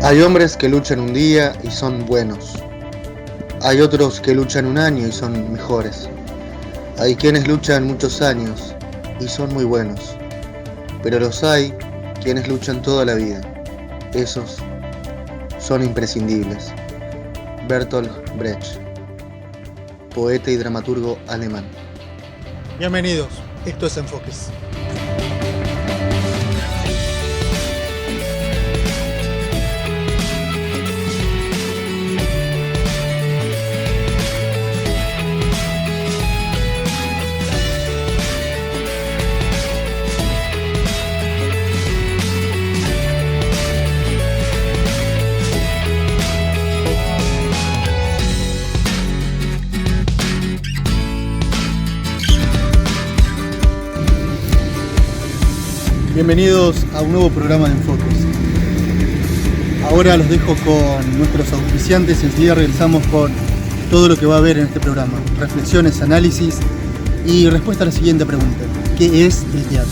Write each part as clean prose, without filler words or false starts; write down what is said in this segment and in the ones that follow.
Hay hombres que luchan un día y son buenos. Hay otros que luchan un año y son mejores. Hay quienes luchan muchos años y son muy buenos. Pero los hay quienes luchan toda la vida. Esos son imprescindibles. Bertolt Brecht, poeta y dramaturgo alemán. Bienvenidos, esto es Enfoques. Bienvenidos a un nuevo programa de Enfoques. Ahora los dejo con nuestros auspiciantes y enseguida regresamos con todo lo que va a haber en este programa. Reflexiones, análisis y respuesta a la siguiente pregunta. ¿Qué es el teatro?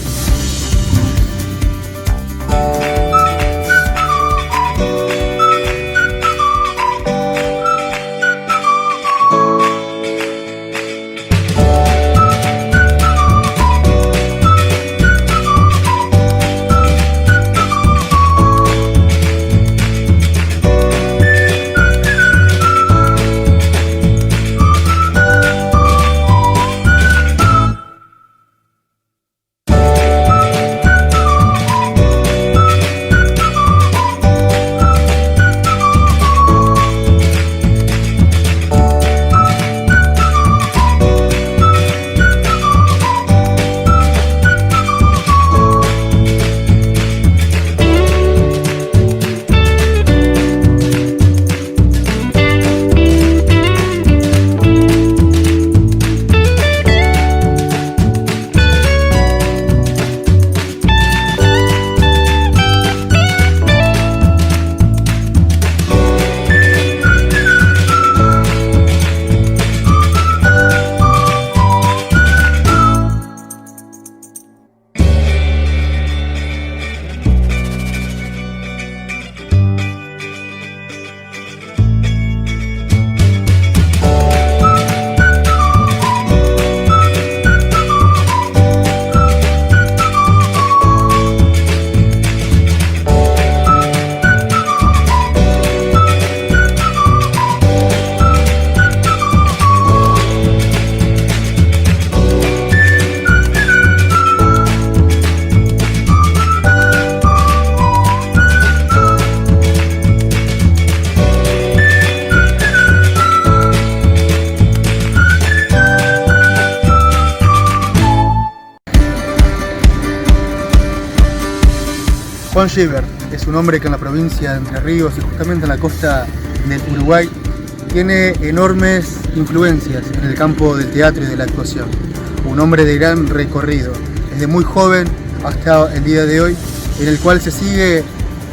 Juan Schibert es un hombre que en la provincia de Entre Ríos y justamente en la costa del Uruguay tiene enormes influencias en el campo del teatro y de la actuación. Un hombre de gran recorrido, desde muy joven hasta el día de hoy, en el cual se sigue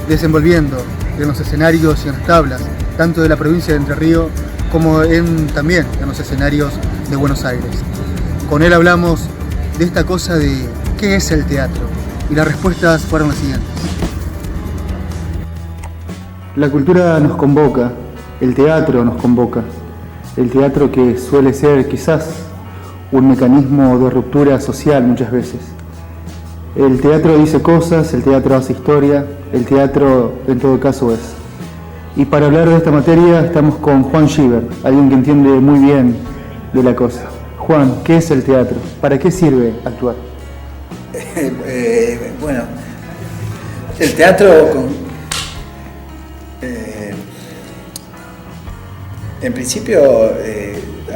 desenvolviendo en los escenarios y en las tablas, tanto de la provincia de Entre Ríos como también en los escenarios de Buenos Aires. Con él hablamos de esta cosa de qué es el teatro y las respuestas fueron las siguientes. La cultura nos convoca, el teatro nos convoca, el teatro que suele ser quizás un mecanismo de ruptura social muchas veces. El teatro dice cosas, el teatro hace historia, el teatro en todo caso es. Y para hablar de esta materia estamos con Juan Schibert, alguien que entiende muy bien de la cosa. Juan, ¿qué es el teatro? ¿Para qué sirve actuar? Bueno, el teatro, en principio,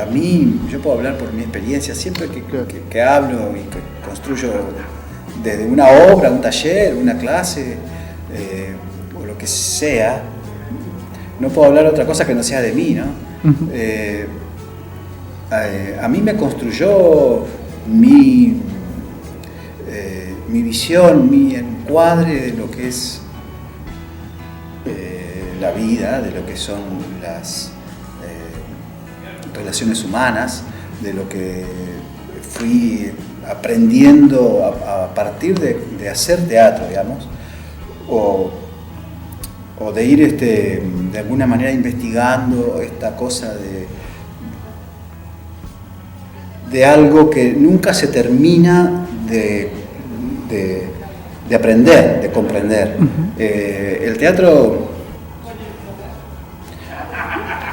a mí, yo puedo hablar por mi experiencia, siempre que hablo y que construyo desde una obra, un taller, una clase, o lo que sea, no puedo hablar otra cosa que no sea de mí, ¿no? A mí me construyó mi visión, mi encuadre de lo que es la vida, de lo que son las relaciones humanas, de lo que fui aprendiendo a partir de hacer teatro, digamos, o de ir de alguna manera investigando esta cosa de algo que nunca se termina de aprender, de comprender. El teatro,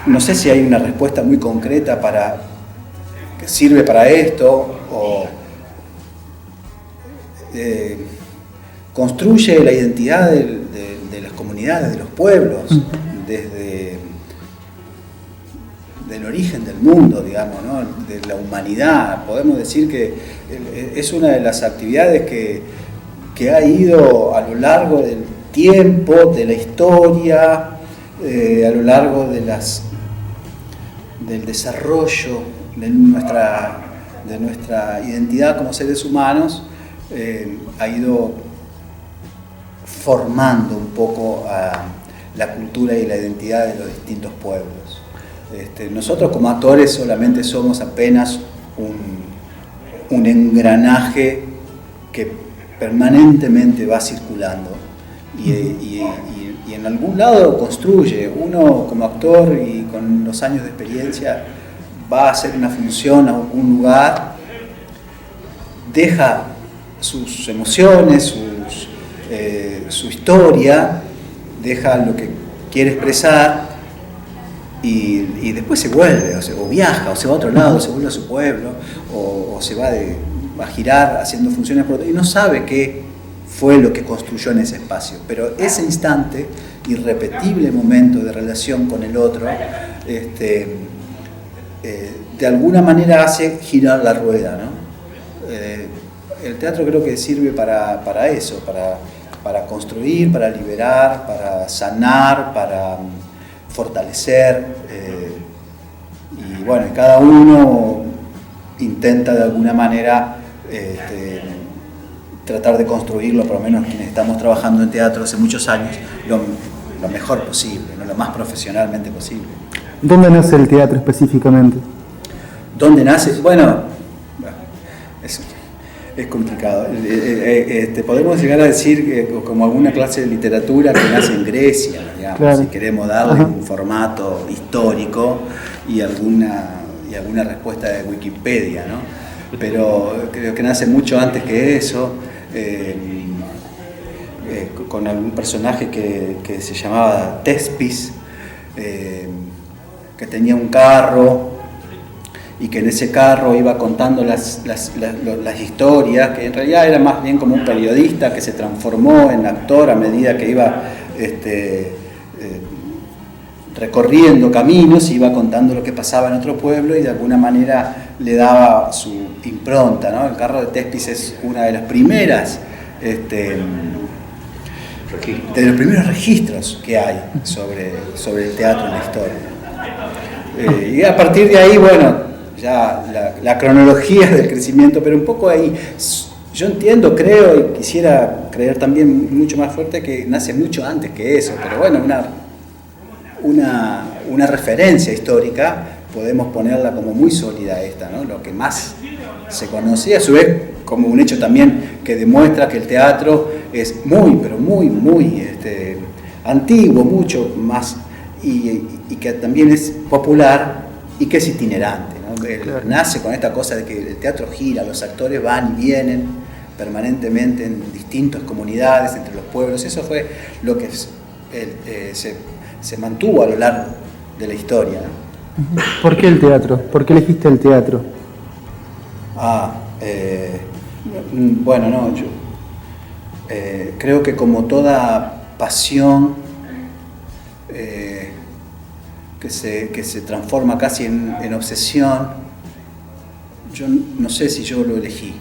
no sé si hay una respuesta muy concreta que sirve para esto, o construye la identidad de las comunidades, de los pueblos, desde el origen del mundo, digamos, ¿no? De la humanidad. Podemos decir que es una de las actividades que ha ido a lo largo del tiempo, de la historia, a lo largo del desarrollo de nuestra identidad como seres humanos, ha ido formando un poco a la cultura y la identidad de los distintos pueblos. Nosotros como actores solamente somos apenas un engranaje que permanentemente va circulando y en algún lado construye. Uno como actor y con los años de experiencia va a hacer una función a un lugar, deja sus emociones, su historia, deja lo que quiere expresar y después se vuelve, o viaja, o se va a otro lado, se vuelve a su pueblo, o se va a girar haciendo funciones por otro, y no sabe qué fue lo que construyó en ese espacio. Pero ese instante, irrepetible momento de relación con el otro, de alguna manera hace girar la rueda, ¿no? El teatro creo que sirve para eso, para construir, para liberar, para sanar, para fortalecer, y bueno, cada uno intenta de alguna manera tratar de construirlo, por lo menos quienes estamos trabajando en teatro hace muchos años, lo mejor posible, ¿no? Lo más profesionalmente posible. ¿Dónde nace el teatro específicamente? ¿Dónde nace? Bueno, es complicado. Podemos llegar a decir como alguna clase de literatura que nace en Grecia, digamos, claro, si queremos darle un formato histórico y alguna respuesta de Wikipedia, ¿no? Pero creo que nace mucho antes que eso, con algún personaje que se llamaba Tespis, que tenía un carro y que en ese carro iba contando las historias, que en realidad era más bien como un periodista que se transformó en actor a medida que iba recorriendo caminos, iba contando lo que pasaba en otro pueblo y de alguna manera le daba su impronta, ¿no? El carro de Tespis es una de las primeras, de los primeros registros que hay sobre el teatro en la historia. Y a partir de ahí, bueno, ya la cronología del crecimiento, pero un poco ahí, yo entiendo, creo y quisiera creer también mucho más fuerte que nace mucho antes que eso, pero bueno, una referencia histórica podemos ponerla como muy sólida esta, ¿no? Lo que más se conoce, a su vez como un hecho también que demuestra que el teatro es muy, pero muy antiguo, mucho más, y que también es popular y que es itinerante, ¿no? Claro. Nace con esta cosa de que el teatro gira, los actores van y vienen permanentemente en distintas comunidades, entre los pueblos. Eso fue lo que se mantuvo a lo largo de la historia, ¿no? ¿Por qué el teatro? ¿Por qué elegiste el teatro? Bueno, no, yo creo que como toda pasión que se transforma casi en obsesión, yo no sé si yo lo elegí.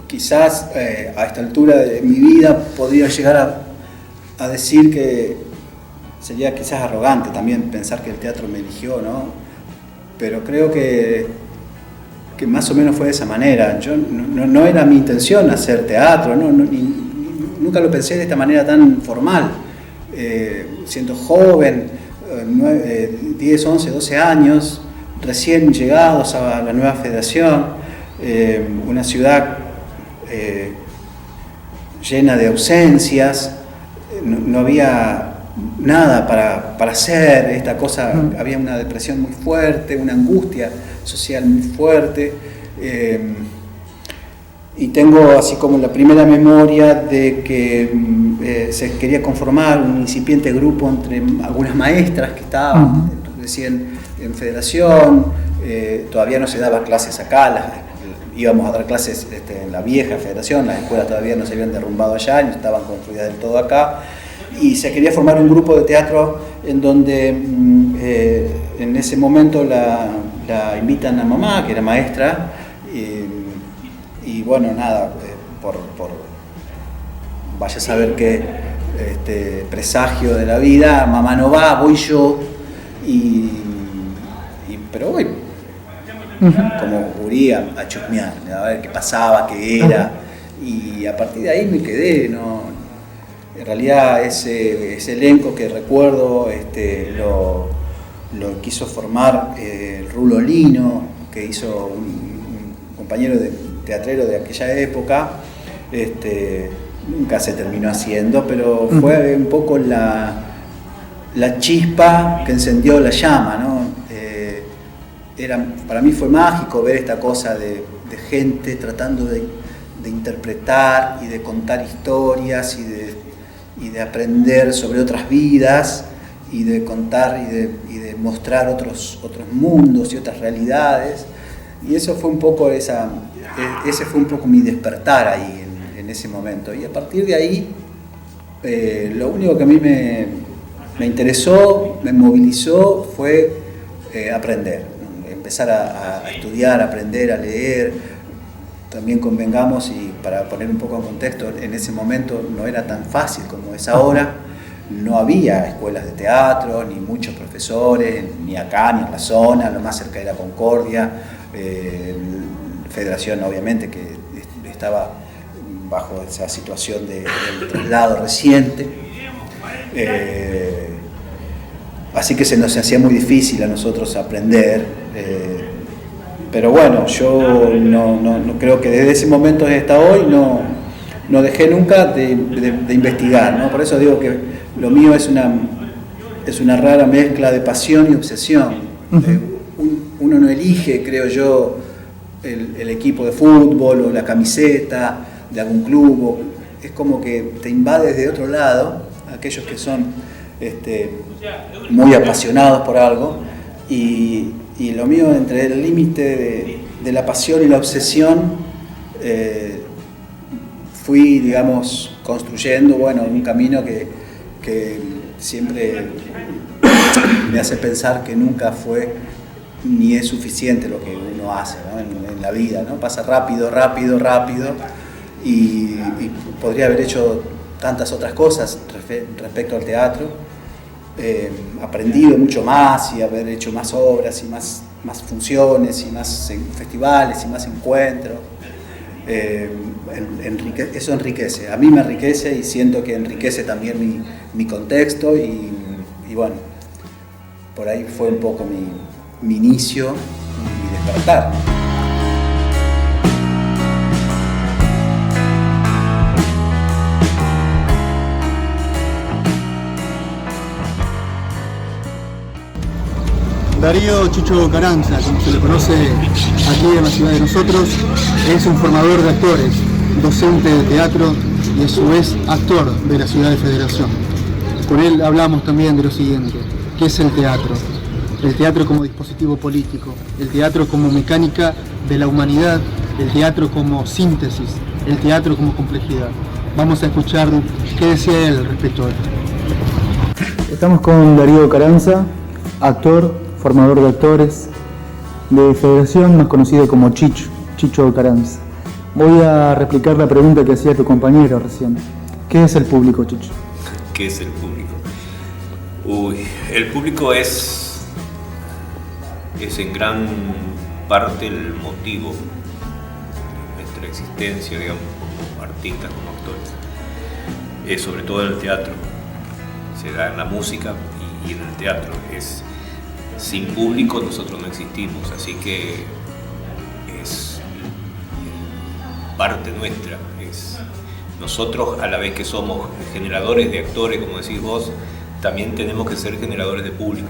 Quizás a esta altura de mi vida podría llegar a decir que sería quizás arrogante también pensar que el teatro me eligió, ¿no? Pero creo que más o menos fue de esa manera. Yo no era mi intención hacer teatro, nunca lo pensé de esta manera tan formal. Siendo joven, 10, 11, 12 años, recién llegados a la nueva federación, una ciudad llena de ausencias, no había nada para hacer, esta cosa, había una depresión muy fuerte, una angustia social muy fuerte, y tengo así como la primera memoria de que se quería conformar un incipiente grupo entre algunas maestras que estaban recién en federación, todavía no se daban clases acá, íbamos a dar clases en la vieja federación, las escuelas todavía no se habían derrumbado allá, no estaban construidas del todo acá, y se quería formar un grupo de teatro en donde en ese momento la invitan a mamá, que era maestra, y bueno, nada, por vaya a saber qué presagio de la vida, mamá no va, voy yo, pero voy como gurí a chusmear, a ver qué pasaba, qué era, y a partir de ahí me quedé, ¿no? En realidad ese elenco que recuerdo lo quiso formar Rulo Lino, que hizo un compañero teatrero de aquella época, nunca se terminó haciendo, pero fue un poco la chispa que encendió la llama, ¿no? Para mí fue mágico ver esta cosa de gente tratando de interpretar y de contar historias y de aprender sobre otras vidas y de contar y de mostrar otros mundos y otras realidades, y eso fue un poco ese fue un poco mi despertar ahí en ese momento, y a partir de ahí lo único que a mí me interesó, me movilizó fue aprender, empezar a estudiar, a aprender, a leer. También convengamos, y para poner un poco en contexto, en ese momento no era tan fácil como es ahora, no había escuelas de teatro, ni muchos profesores, ni acá, ni en la zona, lo más cerca era Concordia, Federación obviamente que estaba bajo esa situación del traslado reciente, así que se nos hacía muy difícil a nosotros aprender. Pero bueno, yo no creo que desde ese momento hasta hoy no dejé nunca de investigar, ¿no? Por eso digo que lo mío es una rara mezcla de pasión y obsesión. Uno no elige, creo yo, el equipo de fútbol o la camiseta de algún club, es como que te invade de otro lado, aquellos que son muy apasionados por algo, y lo mío, entre el límite de la pasión y la obsesión, fui, digamos, construyendo, un camino que siempre me hace pensar que nunca fue ni es suficiente lo que uno hace, ¿no? en la vida, ¿no? Pasa rápido, y podría haber hecho tantas otras cosas respecto al teatro. Aprendido mucho más y haber hecho más obras y más funciones y más festivales y más encuentros, eso enriquece, a mí me enriquece, y siento que enriquece también mi contexto, y bueno, por ahí fue un poco mi inicio y mi despertar. Darío Chicho Carranza, como se le conoce aquí en la ciudad de nosotros, es un formador de actores, docente de teatro y a su vez actor de la ciudad de Federación. Con él hablamos también de lo siguiente: ¿qué es el teatro? El teatro como dispositivo político, el teatro como mecánica de la humanidad, el teatro como síntesis, el teatro como complejidad. Vamos a escuchar qué decía él respecto a esto. Estamos con Darío Carranza, actor, formador de actores de Federación, más conocido como Chicho Carranza. Voy a replicar la pregunta que hacía tu compañero recién. ¿Qué es el público, Chicho? ¿Qué es el público? El público es en gran parte el motivo de nuestra existencia, digamos, como artistas, como actores. Sobre todo en el teatro, se da en la música y en el teatro. Sin público nosotros no existimos, así que es parte nuestra, nosotros, a la vez que somos generadores de actores, como decís vos, también tenemos que ser generadores de público,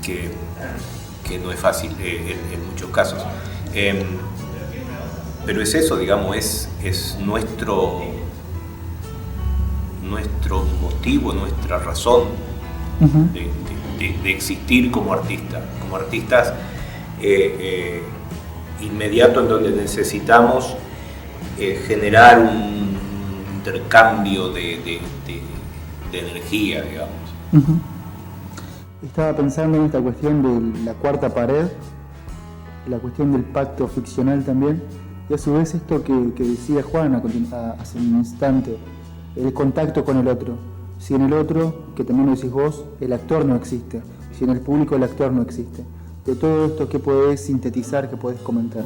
que no es fácil en muchos casos. Pero es eso, digamos, es nuestro motivo, nuestra razón de existir como artistas. Como artistas inmediato, en donde necesitamos generar un intercambio de energía, digamos. Estaba pensando en esta cuestión de la cuarta pared, la cuestión del pacto ficcional también, y a su vez esto que decía Juan hace un instante, el contacto con el otro. Si en el otro, que también lo decís vos, el actor no existe, si en el público el actor no existe. De todo esto, ¿qué podés sintetizar, qué podés comentar?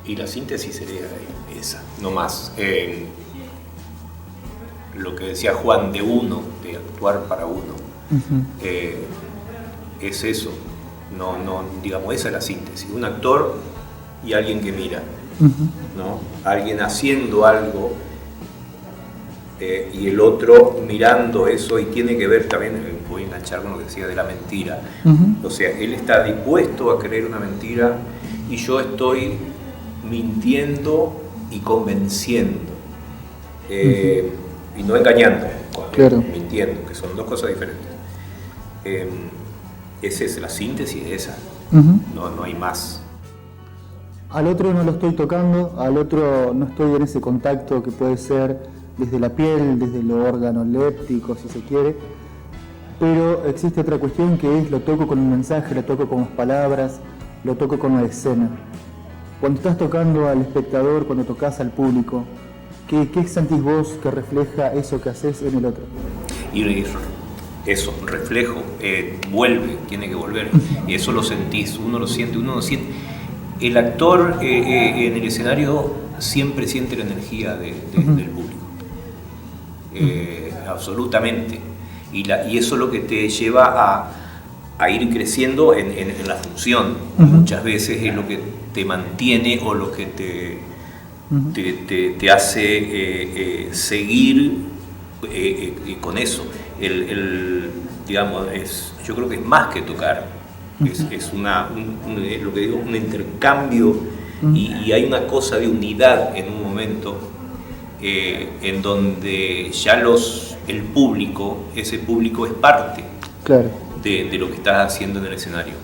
Y la síntesis sería esa, no más. Lo que decía Juan de uno, de actuar para uno, es eso. No, digamos, esa es la síntesis. Un actor y alguien que mira, ¿no? Alguien haciendo algo y el otro mirando eso, y tiene que ver también, voy a enganchar con lo que decía de la mentira. O sea, él está dispuesto a creer una mentira y yo estoy mintiendo y convenciendo, y no engañando, claro. Mintiendo, que son dos cosas diferentes. Esa es la síntesis de esa, no hay más. Al otro no lo estoy tocando, al otro no estoy en ese contacto que puede ser desde la piel, desde los órganos lépticos, si se quiere, pero existe otra cuestión que es: lo toco con un mensaje, lo toco con las palabras, lo toco con la escena. Cuando estás tocando al espectador, cuando tocas al público, ¿qué sentís vos que refleja eso que haces en el otro? Y eso, reflejo, tiene que volver, y eso lo sentís, uno lo siente. El actor en el escenario siempre siente la energía del público, absolutamente, y eso es lo que te lleva a ir creciendo en la función. Muchas veces es lo que te mantiene o lo que te hace seguir con eso. Digamos, yo creo que es más que tocar, es lo que digo, un intercambio, y hay una cosa de unidad en un momento en donde ya el público, ese público es parte, claro, de lo que estás haciendo en el escenario.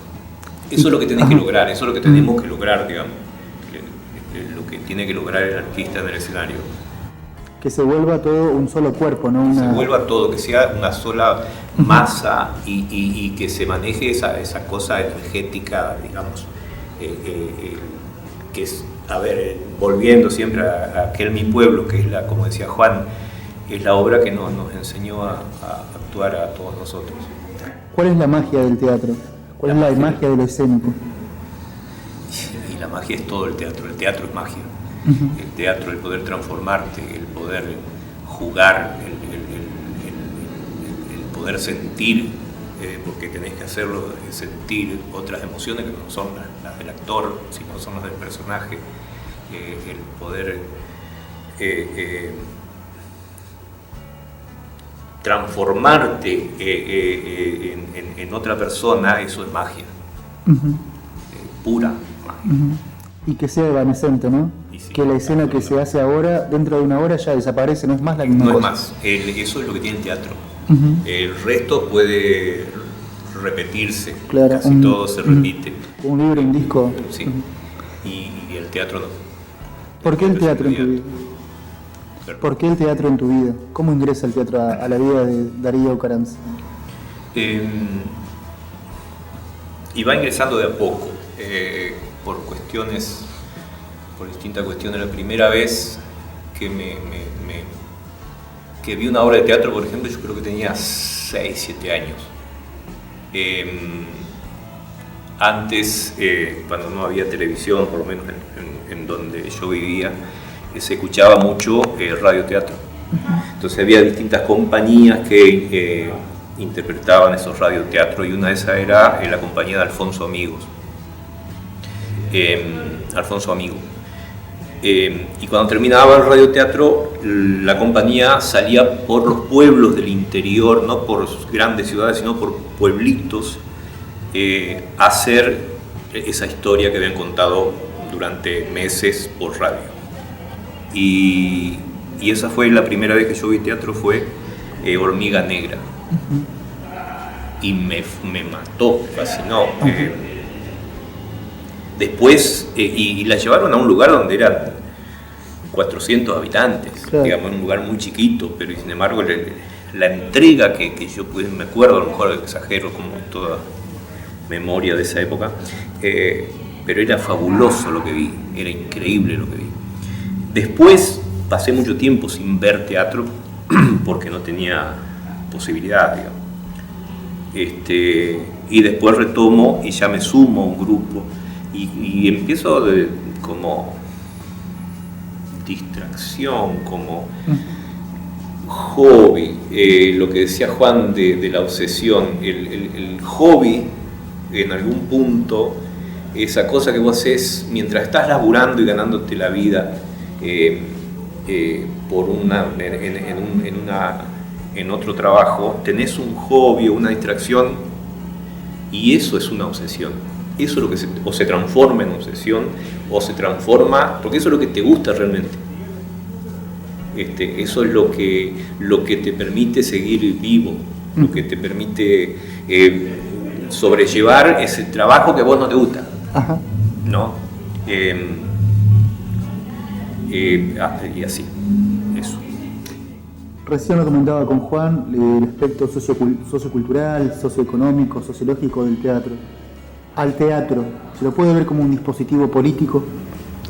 Eso es lo que tenés que lograr, eso es lo que tenemos que lograr, digamos, lo que tiene que lograr el artista en el escenario. Que se vuelva todo un solo cuerpo, ¿no? Se vuelva todo, que sea una sola masa, y que se maneje esa cosa energética, digamos, que es, volviendo siempre a aquel Mi Pueblo, que es como decía Juan, es la obra que nos enseñó a actuar a todos nosotros. ¿Cuál es la magia del teatro? ¿Cuál es la magia de lo escénico? Y la magia es todo el teatro es magia. El teatro, el poder transformarte, el poder jugar, el poder sentir, porque tenés que hacerlo, sentir otras emociones que no son las del actor, sino son las del personaje, el poder transformarte en otra persona, eso es magia, pura magia. Y que sea evanescente, ¿no? Sí, que la escena que se hace ahora, dentro de una hora ya desaparece, no es más la misma cosa. No es más, eso es lo que tiene el teatro. El resto puede repetirse, claro, casi todo se repite. Un libro, un disco. Sí, y el teatro no. ¿Por qué el teatro en tu vida? ¿Por qué el teatro en tu vida? ¿Cómo ingresa el teatro a la vida de Darío Caranza? Y va ingresando de a poco, por distintas cuestiones. La primera vez que que vi una obra de teatro, por ejemplo, yo creo que tenía 6, 7 años. Antes, cuando no había televisión, por lo menos en donde yo vivía, se escuchaba mucho radioteatro. Entonces había distintas compañías que interpretaban esos radioteatros, y una de esas era la compañía de Alfonso Amigos. Alfonso Amigo. Y cuando terminaba el radioteatro, la compañía salía por los pueblos del interior, no por grandes ciudades, sino por pueblitos, a hacer esa historia que habían contado durante meses por radio. Y esa fue la primera vez que yo vi teatro, fue Hormiga Negra. Y me mató, me fascinó. Después, y la llevaron a un lugar donde eran 400 habitantes, claro, digamos, un lugar muy chiquito, pero sin embargo la entrega que yo me acuerdo, a lo mejor exagero como toda memoria de esa época, pero era fabuloso lo que vi, era increíble lo que vi. Después pasé mucho tiempo sin ver teatro porque no tenía posibilidad, digamos. Y después retomo y ya me sumo a un grupo y empiezo como distracción, como hobby, lo que decía Juan de la obsesión, el hobby en algún punto, esa cosa que vos haces mientras estás laburando y ganándote la vida en otro trabajo, tenés un hobby o una distracción, y eso es una obsesión. Eso es lo que se transforma en obsesión, o se transforma, porque eso es lo que te gusta realmente. Eso es lo que te permite seguir vivo, lo que te permite sobrellevar ese trabajo que a vos no te gusta. Ajá. ¿No? Y así, eso. Recién lo comentaba con Juan el aspecto sociocultural, socioeconómico, sociológico del teatro. Al teatro, ¿se lo puede ver como un dispositivo político?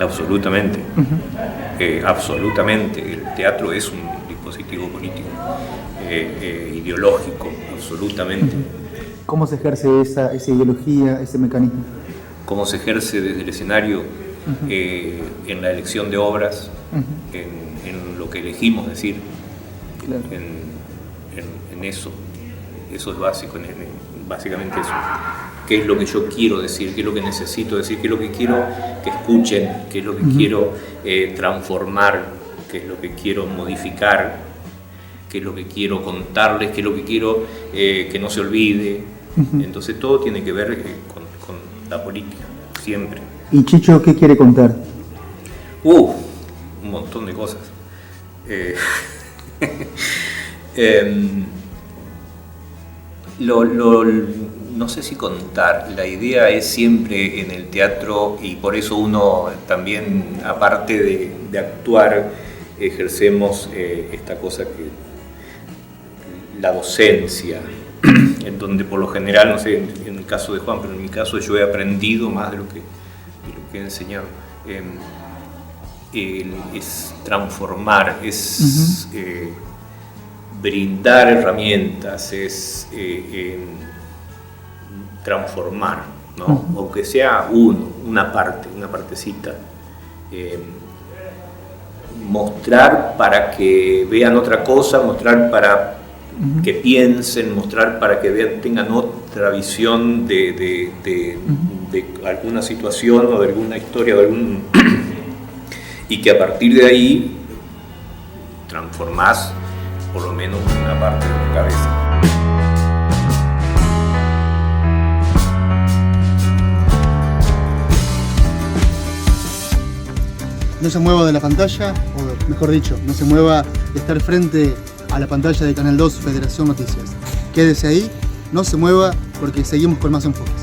Absolutamente. Absolutamente. El teatro es un dispositivo político, ideológico, absolutamente. ¿Cómo se ejerce esa ideología, ese mecanismo? Cómo se ejerce desde el escenario, en la elección de obras, en lo que elegimos decir, claro, en eso. Eso es básico, básicamente eso. ¿Qué es lo que yo quiero decir? ¿Qué es lo que necesito decir? ¿Qué es lo que quiero que escuchen? ¿Qué es lo que quiero transformar? ¿Qué es lo que quiero modificar? ¿Qué es lo que quiero contarles? ¿Qué es lo que quiero que no se olvide? Entonces todo tiene que ver con la política, siempre. ¿Y Chicho qué quiere contar? Un montón de cosas. No sé si contar, la idea es siempre en el teatro, y por eso uno también, aparte de actuar, ejercemos esta cosa que la docencia, en donde por lo general, no sé, en el caso de Juan, pero en mi caso yo he aprendido más de lo que he enseñado. Es transformar, es brindar herramientas, es transformar, ¿no? Aunque sea una partecita, mostrar para que vean otra cosa, mostrar para que piensen, mostrar para que tengan otra visión de alguna situación o de alguna historia, y que a partir de ahí transformás por lo menos una parte de la cabeza. No se mueva de la pantalla, o mejor dicho, no se mueva de estar frente a la pantalla de Canal 2 Federación Noticias. Quédese ahí, no se mueva, porque seguimos con más enfoques.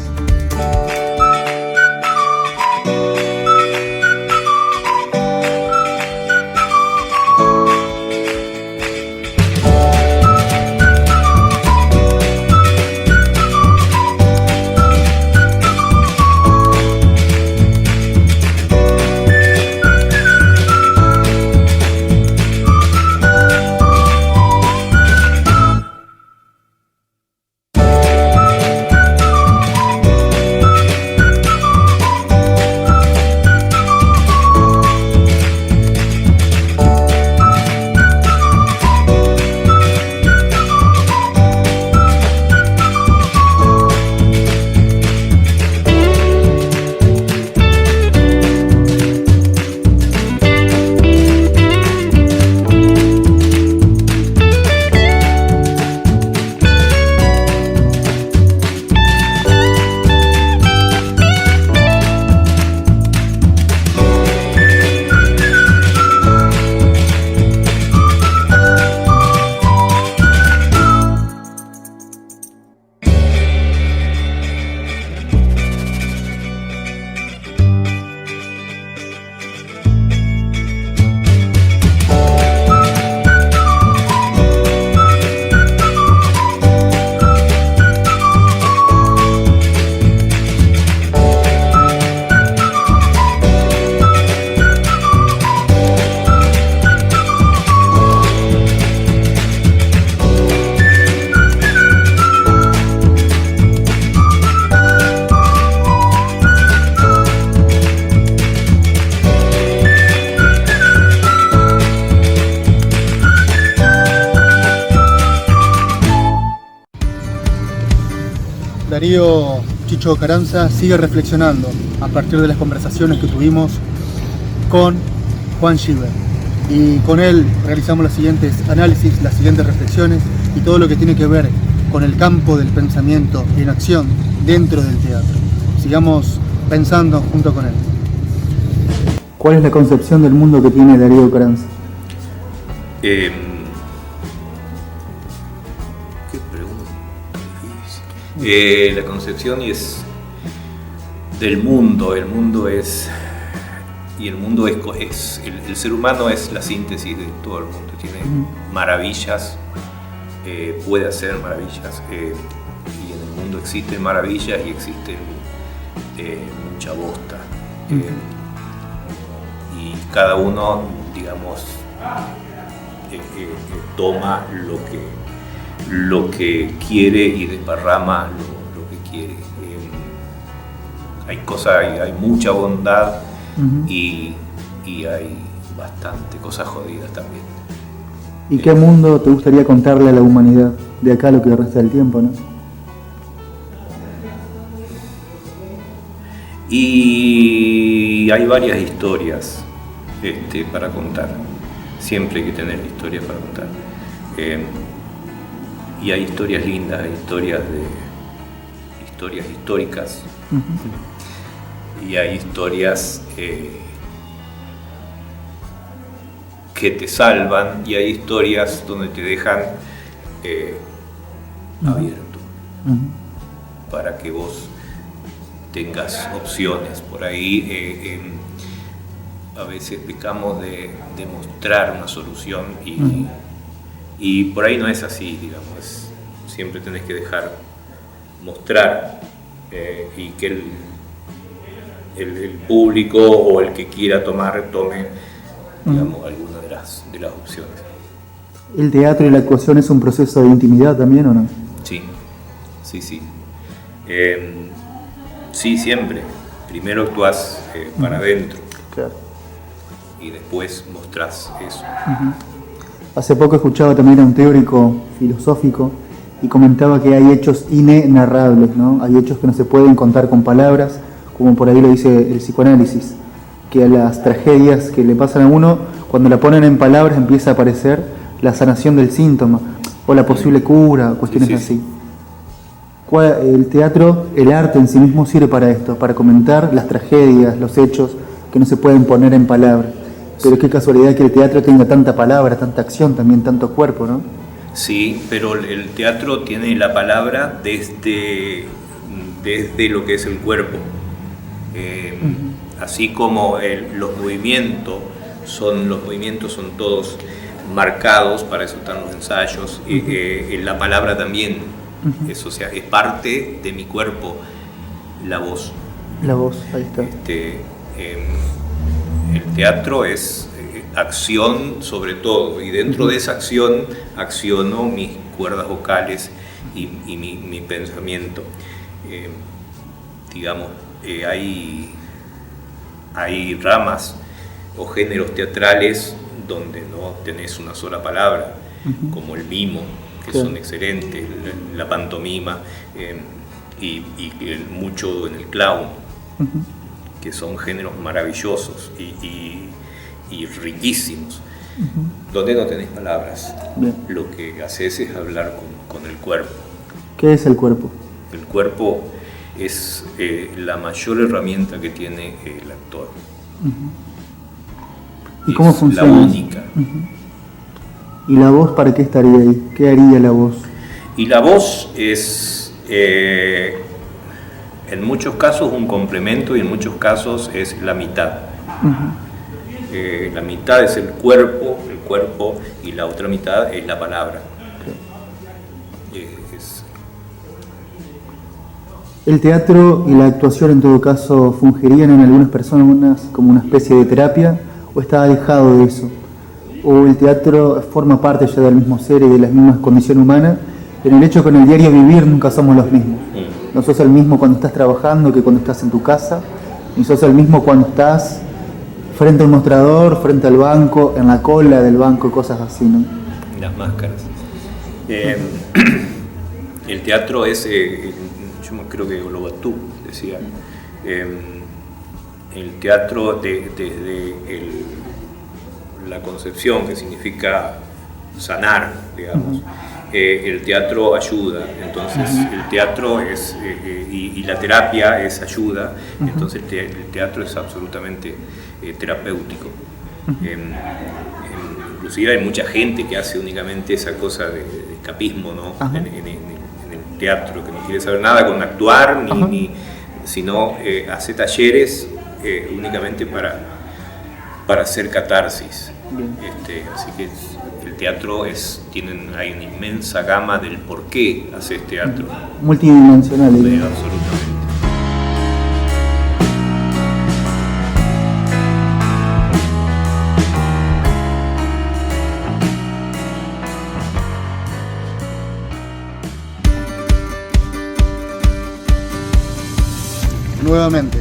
Darío Chicho Carranza sigue reflexionando a partir de las conversaciones que tuvimos con Juan Gilbert. Y con él realizamos los siguientes análisis, las siguientes reflexiones y todo lo que tiene que ver con el campo del pensamiento en acción dentro del teatro. Sigamos pensando junto con él. ¿Cuál es la concepción del mundo que tiene Darío Carranza? ¿Qué pregunta difícil? La concepción es del mundo. El mundo es el ser humano es la síntesis de todo el mundo. Tiene maravillas, puede hacer maravillas, y en el mundo existen maravillas y existen mucha bosta. Y cada uno, digamos, toma lo que quiere y desparrama lo que quiere. Hay mucha bondad y hay bastante cosas jodidas también. ¿Y qué mundo te gustaría contarle a la humanidad de acá a lo que resta del tiempo, no? Y hay varias historias para contar. Siempre hay que tener historias para contar. Y hay historias lindas, hay historias históricas. Y hay historias que te salvan y hay historias donde te dejan abierto para que vos tengas opciones. Por ahí a veces pecamos de mostrar una solución y por ahí no es así, digamos. Siempre tenés que dejar mostrar y que el público o el que quiera tome, digamos, alguna de las opciones. ¿El teatro y la actuación es un proceso de intimidad también o no? Sí. Sí, siempre. Primero actuás para adentro. Claro. Y después mostrás eso. Hace poco escuchaba también a un teórico filosófico y comentaba que hay hechos inenarrables, ¿no? Hay hechos que no se pueden contar con palabras, como por ahí lo dice el psicoanálisis, que a las tragedias que le pasan a uno, cuando la ponen en palabras empieza a aparecer la sanación del síntoma o la posible cura, cuestiones así. El teatro, el arte en sí mismo sirve para esto, para comentar las tragedias, los hechos que no se pueden poner en palabras. Pero qué casualidad que el teatro tenga tanta palabra, tanta acción, también tanto cuerpo, ¿no? Sí, pero el teatro tiene la palabra desde lo que es el cuerpo. Así como los movimientos son todos marcados, para eso están los ensayos, la palabra también. Eso, o sea, es parte de mi cuerpo, la voz. La voz, ahí está. El teatro es acción sobre todo, y dentro de esa acción acciono mis cuerdas vocales y mi pensamiento. Digamos, hay ramas o géneros teatrales donde no tenés una sola palabra, como el mimo, que son excelentes, la pantomima y mucho en el clown, que son géneros maravillosos y riquísimos, donde no tenés palabras. Bien. Lo que haces es hablar con el cuerpo. ¿Qué es el cuerpo? El cuerpo es la mayor herramienta que tiene el actor. ¿Y cómo funciona? La única. ¿Y la voz para qué estaría ahí? ¿Qué haría la voz? Y la voz es, en muchos casos, un complemento y en muchos casos es la mitad. La mitad es el cuerpo y la otra mitad es la palabra. ¿El teatro y la actuación en todo caso fungirían en algunas personas como una especie de terapia o está alejado de eso? ¿O el teatro forma parte ya del mismo ser y de las mismas condiciones humanas? En el hecho que en el diario vivir nunca somos los mismos. No sos el mismo cuando estás trabajando que cuando estás en tu casa, ni sos el mismo cuando estás frente a un mostrador, frente al banco, en la cola del banco, cosas así, ¿no? Las máscaras. El teatro es creo que Olobatú decía, el teatro desde la concepción, que significa sanar, digamos, el teatro ayuda, entonces el teatro es, y la terapia es ayuda, entonces el teatro es absolutamente terapéutico. Inclusive hay mucha gente que hace únicamente esa cosa de escapismo, ¿no? En el teatro, que no quiere saber nada con actuar, sino hace talleres únicamente para hacer catarsis. Así que el teatro hay una inmensa gama del por qué haces teatro. Multidimensional. Absolutamente. Nuevamente,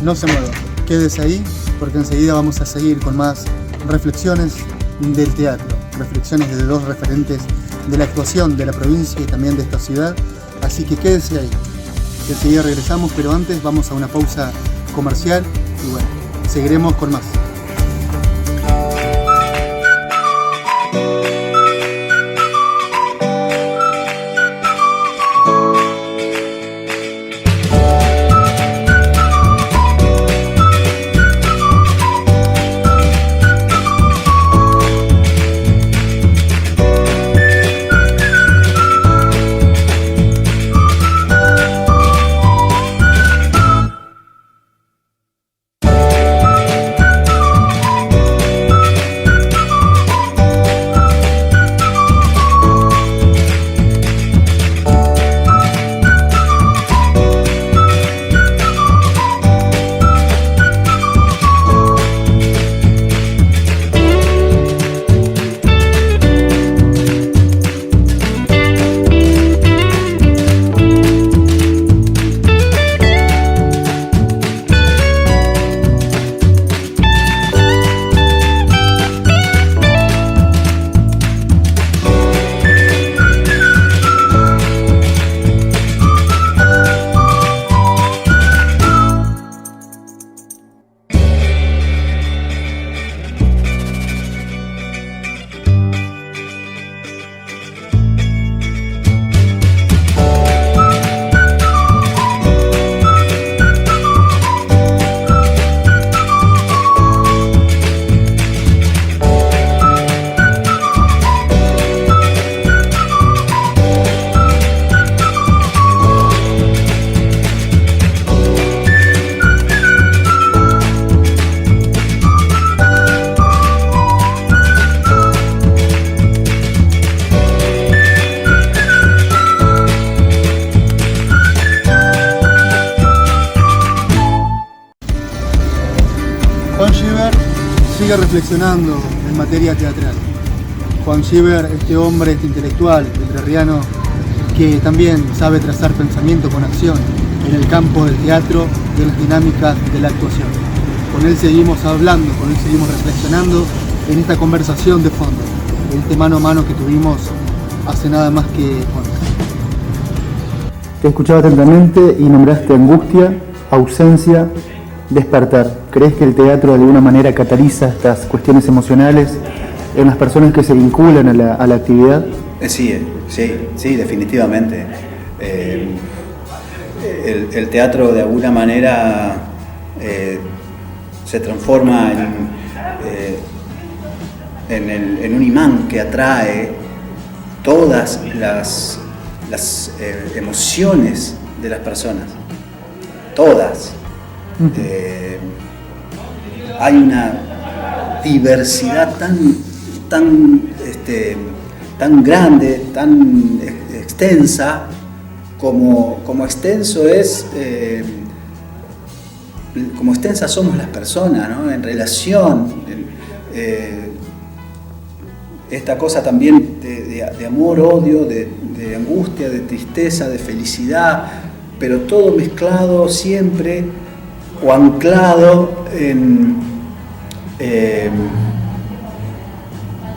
no se mueva, quédese ahí porque enseguida vamos a seguir con más reflexiones del teatro, reflexiones de dos referentes de la actuación de la provincia y también de esta ciudad, así que quédese ahí, que enseguida regresamos, pero antes vamos a una pausa comercial y bueno, seguiremos con más. Reflexionando en materia teatral. Juan Giver, este hombre, este intelectual entrerriano que también sabe trazar pensamiento con acción en el campo del teatro y de las dinámicas de la actuación. Con él seguimos hablando, con él seguimos reflexionando en esta conversación de fondo, en este mano a mano que tuvimos hace nada más que horas. Te escuchaba atentamente y nombraste angustia, ausencia, despertar. ¿Crees que el teatro de alguna manera cataliza estas cuestiones emocionales en las personas que se vinculan a la actividad? Sí, definitivamente. El teatro de alguna manera se transforma en un imán que atrae todas las emociones de las personas. Todas. Hay una diversidad tan grande, tan extensa, como extenso es, como extensas somos las personas, ¿no? En relación, esta cosa también de amor, odio, de angustia, de tristeza, de felicidad, pero todo mezclado siempre o anclado en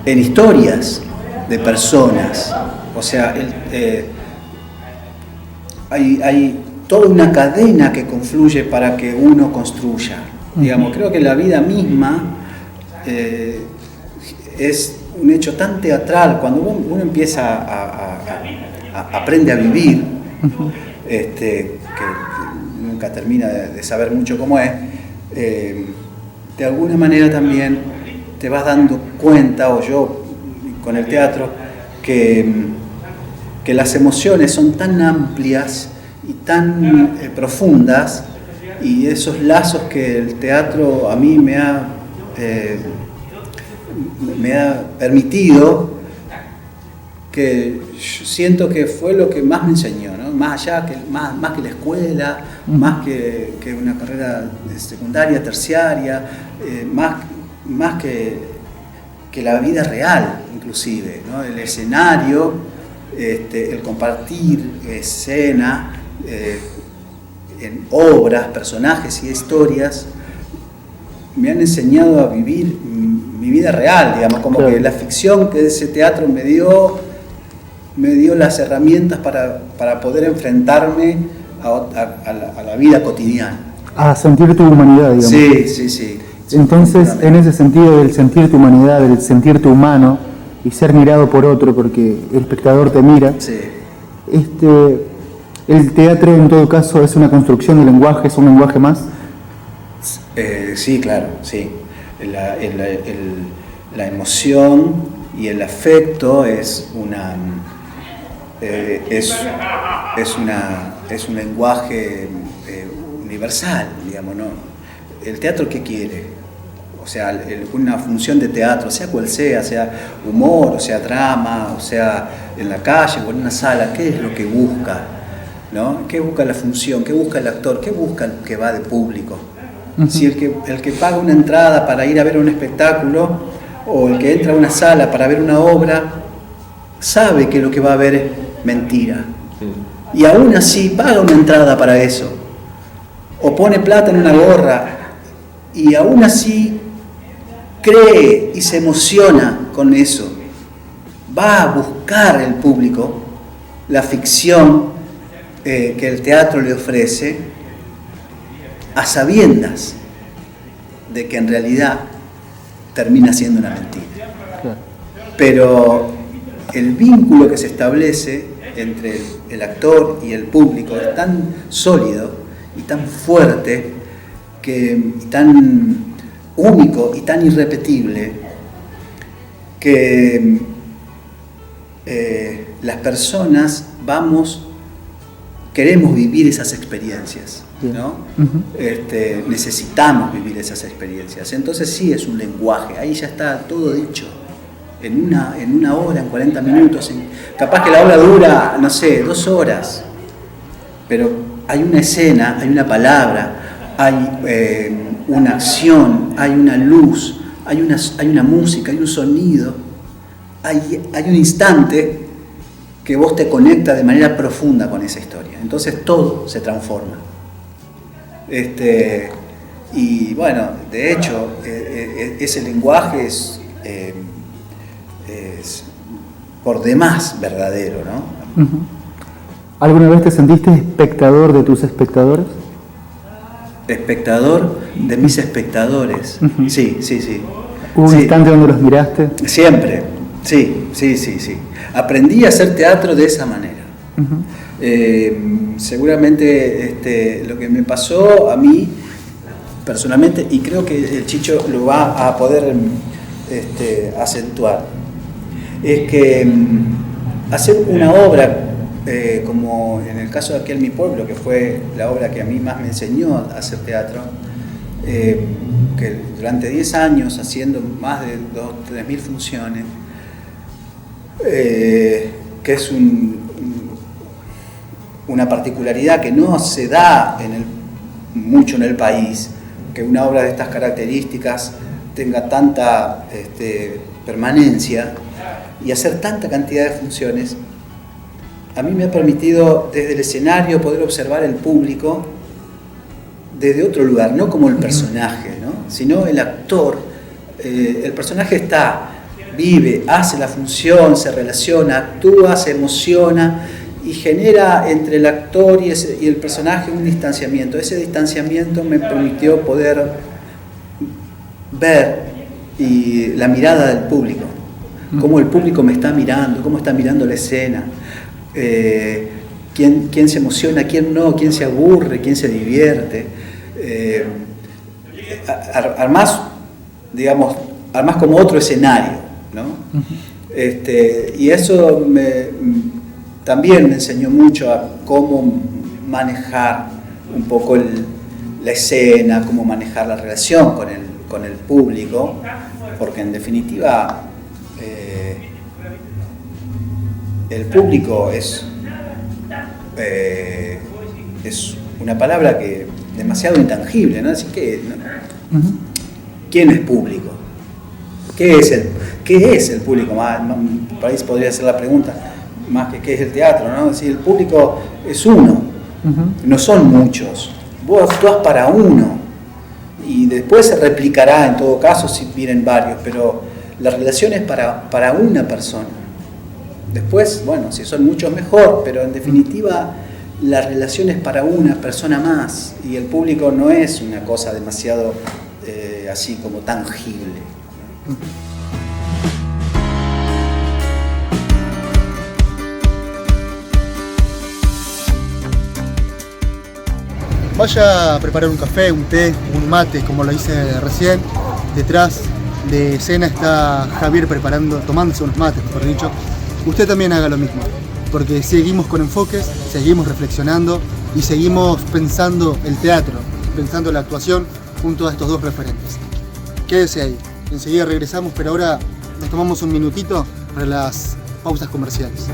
historias de personas. O sea, hay toda una cadena que confluye para que uno construya. Digamos, creo que la vida misma es un hecho tan teatral. Cuando uno empieza aprende a vivir, que nunca termina de saber mucho cómo es, de alguna manera también te vas dando cuenta, o yo con el teatro, que las emociones son tan amplias y tan profundas, y esos lazos que el teatro a mí me ha permitido, que yo siento que fue lo que más me enseñó, ¿no? Más allá, más que la escuela, más que una carrera secundaria, terciaria, más que la vida real, inclusive, ¿no? El escenario, el compartir escena, en obras, personajes y historias, me han enseñado a vivir mi vida real, digamos, como que la ficción que ese teatro me dio las herramientas para poder enfrentarme a la vida cotidiana. A sentir tu humanidad, digamos. Sí. Entonces, en ese sentido del sentir tu humanidad, del sentirte humano y ser mirado por otro, porque el espectador te mira, sí. El teatro en todo caso es una construcción de lenguaje, es un lenguaje más. Sí, claro, sí. La emoción y el afecto es un lenguaje universal, digamos, ¿no? ¿El teatro qué quiere? O sea, una función de teatro, sea cual sea humor, o sea drama, o sea en la calle o en una sala, ¿qué es lo que busca? ¿No? ¿Qué busca la función? ¿Qué busca el actor? ¿Qué busca el que va de público? Uh-huh. Si el que paga una entrada para ir a ver un espectáculo, o el que entra a una sala para ver una obra, sabe que lo que va a ver es mentira. Sí. Y aún así paga una entrada para eso. O pone plata en una gorra. Y aún así cree y se emociona con eso. Va a buscar el público la ficción que el teatro le ofrece, a sabiendas de que en realidad termina siendo una mentira. Claro. Pero el vínculo que se establece entre el actor y el público es tan sólido y tan fuerte, y tan único y tan irrepetible, que las personas queremos vivir esas experiencias, ¿no? Uh-huh. Necesitamos vivir esas experiencias. Entonces sí es un lenguaje, ahí ya está todo dicho. En una hora, en 40 minutos, capaz que la obra dura, no sé, 2 horas, pero hay una escena, hay una palabra, hay una acción, hay una luz, hay una música, hay un sonido, hay un instante que vos te conecta de manera profunda con esa historia. Entonces todo se transforma. Y bueno, de hecho, ese lenguaje es por demás verdadero, ¿no? Uh-huh. ¿Alguna vez te sentiste espectador de tus espectadores? Espectador de mis espectadores. Uh-huh. Sí. ¿Hubo un instante donde los miraste? Siempre, sí. Aprendí a hacer teatro de esa manera. Uh-huh. Seguramente lo que me pasó a mí personalmente, y creo que el Chicho lo va a poder acentuar, es que hacer una obra, como en el caso de Aquí en mi pueblo, que fue la obra que a mí más me enseñó a hacer teatro, que durante 10 años haciendo más de 3.000 funciones, que es una particularidad que no se da mucho en el país, que una obra de estas características tenga tanta permanencia y hacer tanta cantidad de funciones. A mí me ha permitido desde el escenario poder observar el público desde otro lugar, no como el personaje, ¿no? Sino el actor. El personaje vive, hace la función, se relaciona, actúa, se emociona y genera entre el actor y el personaje un distanciamiento. Ese distanciamiento me permitió poder ver la mirada del público, cómo el público me está mirando, cómo está mirando la escena, quién se emociona, quién no, quién se aburre, quién se divierte. Armás como otro escenario, ¿no? Y eso también me enseñó mucho a cómo manejar un poco la escena, cómo manejar la relación con el público, porque en definitiva el público es una palabra que demasiado intangible, ¿no? Así que, ¿no? ¿Quién es público? ¿Qué es el público? Por ahí podría ser la pregunta, más que qué es el teatro, ¿no? Si el público es uno, no son muchos. Vos actuás para uno y después se replicará en todo caso si vienen varios, pero la relación es para una persona. Después, bueno, si son muchos mejor, pero en definitiva la relación es para una persona más y el público no es una cosa demasiado así como tangible. Vaya a preparar un café, un té, un mate, como lo hice recién. Detrás de escena está Javier tomándose unos mates, mejor dicho. Usted también haga lo mismo, porque seguimos con enfoques, seguimos reflexionando y seguimos pensando el teatro, pensando la actuación junto a estos dos referentes. Quédese ahí, enseguida regresamos, pero ahora nos tomamos un minutito para las pausas comerciales.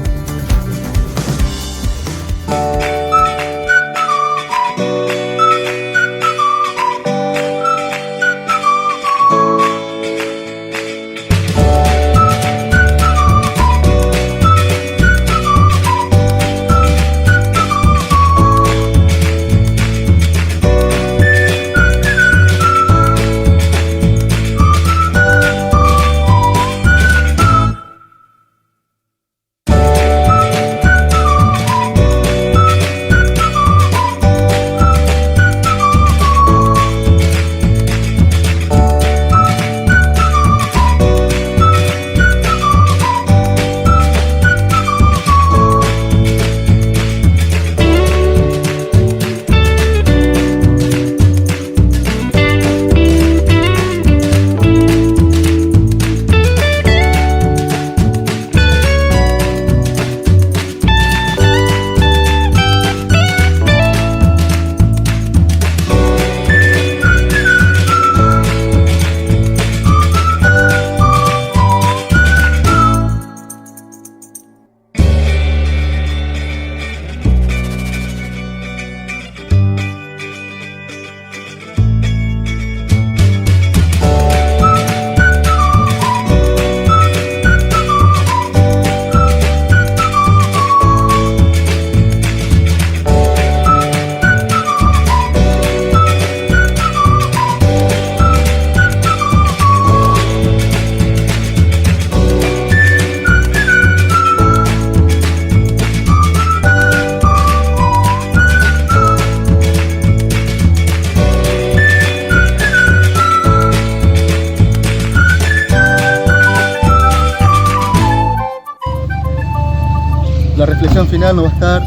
La reflexión final no va a estar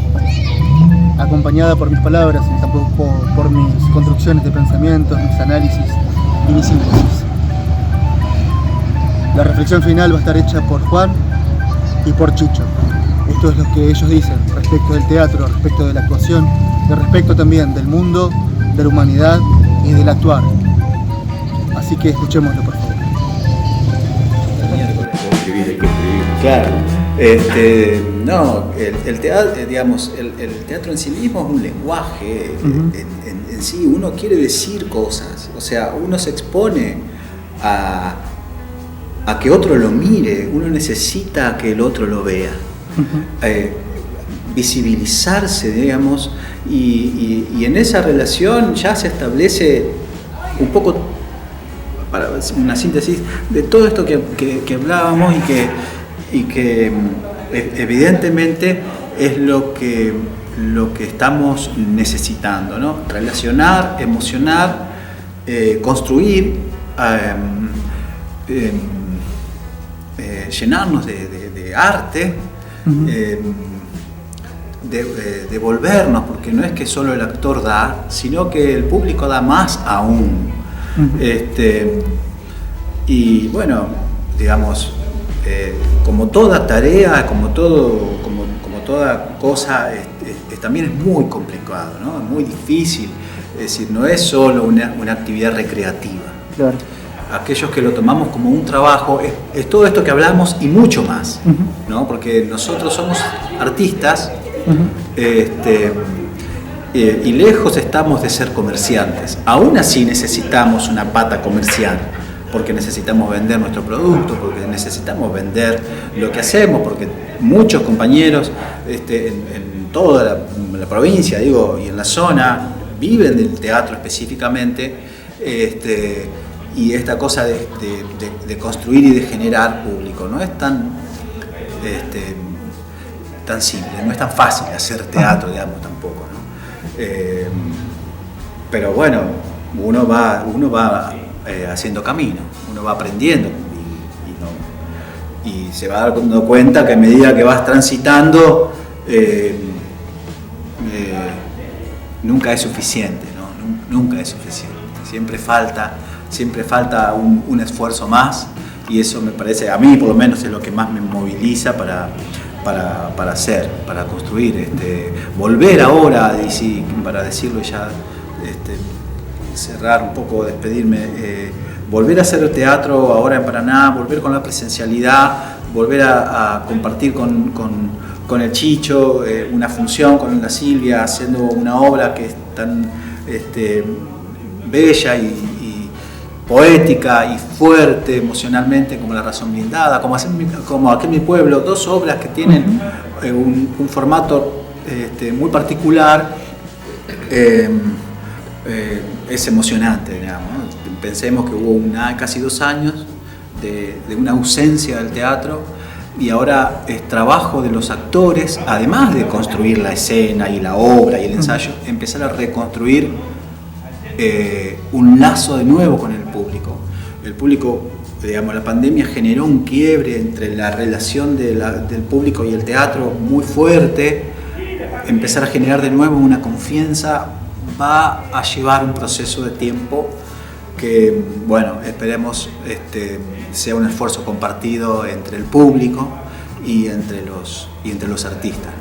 acompañada por mis palabras, y tampoco por mis construcciones de pensamientos, mis análisis y mis síntesis. La reflexión final va a estar hecha por Juan y por Chicho. Esto es lo que ellos dicen respecto del teatro, respecto de la actuación, y respecto también del mundo, de la humanidad y del actuar. Así que escuchémoslo, por favor. Claro. No, el teatro, digamos, el teatro en sí mismo es un lenguaje, en sí uno quiere decir cosas, o sea, uno se expone a que otro lo mire, uno necesita que el otro lo vea, visibilizarse, digamos, y en esa relación ya se establece un poco, para una síntesis de todo esto que hablábamos y que evidentemente es lo que estamos necesitando, ¿no? Relacionar, emocionar, construir, llenarnos de arte, devolvernos, porque no es que solo el actor da, sino que el público da más aún. Y bueno, digamos, como toda tarea, como toda cosa, también es muy complicado, ¿no? Es muy difícil. Es decir, no es solo una actividad recreativa. Claro. Aquellos que lo tomamos como un trabajo, es todo esto que hablamos y mucho más, ¿no? Porque nosotros somos artistas, y lejos estamos de ser comerciantes. Aún así necesitamos una pata comercial, porque necesitamos vender nuestro producto, porque necesitamos vender lo que hacemos, porque muchos compañeros en toda la provincia, digo, y en la zona, viven del teatro específicamente, y esta cosa de construir y de generar público no es tan simple, no es tan fácil hacer teatro, digamos, tampoco, ¿no? Pero bueno, uno va haciendo camino, uno va aprendiendo y se va dando cuenta que a medida que vas transitando, nunca es suficiente, ¿no? Nunca es suficiente. Siempre falta un esfuerzo más, y eso me parece, a mí por lo menos, es lo que más me moviliza para hacer, para construir. Volver ahora, para decirlo ya, cerrar un poco, despedirme, volver a hacer teatro ahora en Paraná, volver con la presencialidad, volver a compartir con el Chicho una función, con la Silvia, haciendo una obra que es tan bella y poética y fuerte emocionalmente como La Razón Blindada, como Aquí en mi pueblo, dos obras que tienen un formato muy particular. Es emocionante, digamos, ¿no? Pensemos que hubo casi 2 años de una ausencia del teatro, y ahora es trabajo de los actores, además de construir la escena y la obra y el ensayo, empezar a reconstruir un lazo de nuevo con el público. El público, digamos, la pandemia generó un quiebre entre la relación del público y el teatro muy fuerte. Empezar a generar de nuevo una confianza va a llevar un proceso de tiempo que, bueno, esperemos sea un esfuerzo compartido entre el público y entre los artistas.